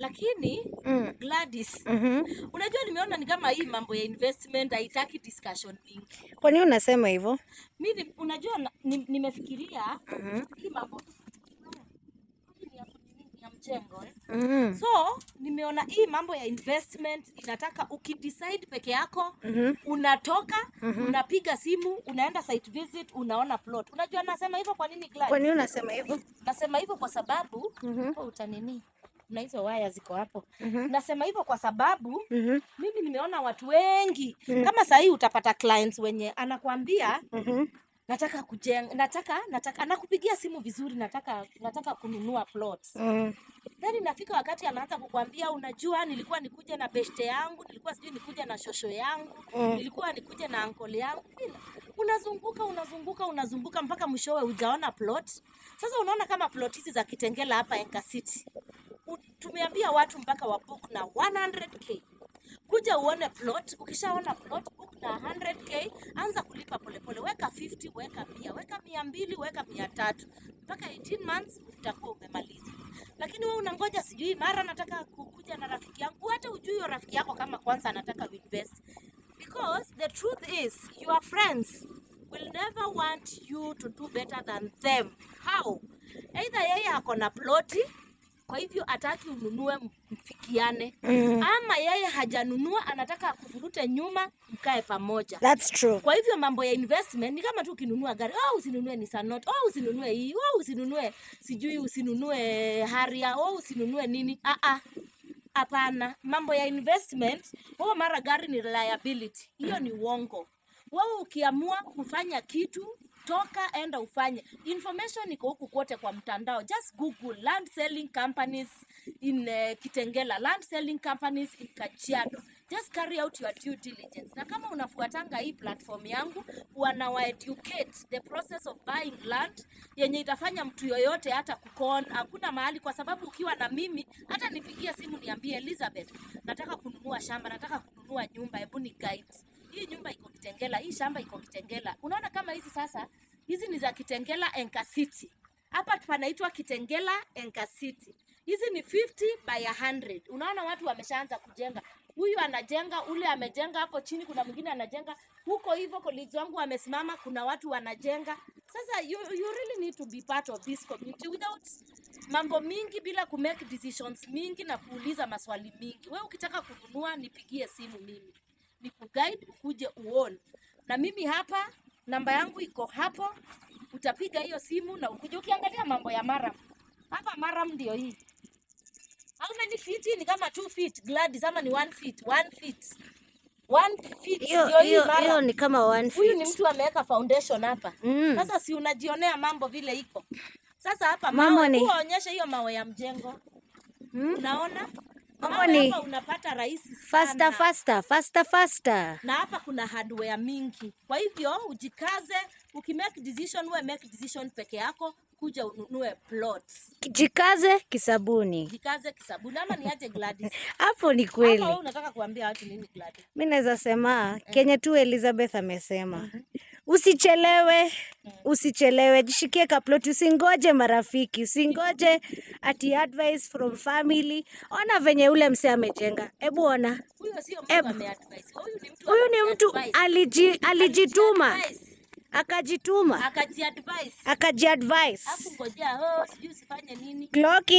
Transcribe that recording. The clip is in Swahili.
Lakini Gladys, unajua nimeona ni kama hii mambo ya investment haitaki discussion mingi. Kwa nini unasema hivyo? Mimi unajua nimefikiria hii mambo ya mjengo So nimeona hii mambo ya investment inataka ukidecide peke yako unatoka unapiga simu unaenda site visit unaona plot. Unajua nasema hivyo kwa nini Gladys? Kwa nini unasema hivyo? Nasema hivyo kwa sababu utanini na hizo waya ziko hapo. Nasema hivyo kwa sababu mimi nimeona watu wengi kama sasa hii utapata clients wenye anakuambia nataka kujenga, nataka anakupigia simu vizuri, nataka kununua plots. Then inafika wakati anaanza kukwambia unajua nilikuwa nikuje na beshte yangu, nilikuwa sijui nikuje na shosho yangu, nilikuwa nikuje na uncle yangu. Unazunguka mpaka mwishowe hujaona plot. Sasa unaona kama plot hizi za Kitengela hapa Enka City. Tumeambia watu mpaka wabook na 100k. Kuja uone plot, ukishaona plot book na 100k, anza kulipa polepole, weka 50, weka 100, weka 200, weka 300. Mpaka 18 months utakuwa umemaliza. Lakini wewe unangoja sijui mara nataka kukuja na rafiki yangu, hata ujui yo rafiki yako kama kwanza anataka invest. Because the truth is your friends will never want you to do better than them. How? Either yeye ako na ploti kwa hivyo ataki ununue mfikiane ama yeye hajanunua anataka kuvurute nyuma mkae pamoja. That's true. Kwa hivyo mambo ya investment ni kama tu ukinunua gari, usinunue Nissan Note, usinunue hii, usinunue sijui usinunue Harrier, usinunue nini. Hapana, mambo ya investment mara gari ni liability. Hiyo ni uongo. Wewe ukiamua kufanya kitu toka enda ufanye. Information iko huku kote kwa mtandao. Just Google land selling companies in Kitengela, land selling companies in Kajiado. Just carry out your due diligence. Na kama unafuatanga hii platform yangu, wanawa educate the process of buying land yenye itafanya mtu yoyote hata kukon. Hakuna mahali kwa sababu ukiwa na mimi hata nipigia simu niambie Elizabeth, nataka kununua shamba, nataka kununua nyumba, hebu ni guide. Hii nyumba iko Kitengela, hii shamba iko Kitengela. Unaona kama hizi sasa, hizi ni za Kitengela Enka City. Hapa panaitwa Kitengela Enka City. Hizi ni 50 by 100. Unaona watu wameshaanza kujenga. Huyu anajenga, ule amejenga hapo chini, kuna mwingine anajenga. Huko hivyo colleagues wangu wamesimama, kuna watu wanajenga. Sasa you really need to be part of this community without mambo mingi, bila ku make decisions mingi na kuuliza maswali mingi. Wewe ukitaka kununua nipigie simu mimi. Ni kuguide ukuje uone. Na mimi hapa namba yangu iko hapo. Utapiga hiyo simu na ukuje ukiangalia mambo ya Maram. Hapa Maram ndio hii. How many feet? Ni kama 2 feet Gladys, ama ni 1 feet? 1 feet. 1 feet ndio hii Maram. Hiyo ni kama 1 feet. Huyu ni mtu ameweka foundation hapa. Sasa si unajionea mambo vile iko. Sasa hapa mawe kuonyesha hiyo mawe ya mjengo. Unaona? Hapa unapata rahisi sana. Faster. Na hapa kuna hardware mingi. Kwa hivyo ujikaze, ukimake decision wewe make decision peke yako, kuja ununue plots. Jikaze kisabuni. Ama ni aje Gladys? Hapo ni kweli. Ama wewe unataka kuambia watu nini Gladys? Mimi naweza sema Kenya tu Elizabeth amesema. Usichelewe, jishikie kaploti, usingoje marafiki, usingoje ati advice from family. Ona venye ule mse amejenga. Hebu ona. Huyo sio mtu ameadvise. Huyu ni mtu alijituma. Akajiadvise. Hapo ngojea, sijui usifanye nini. Clocky.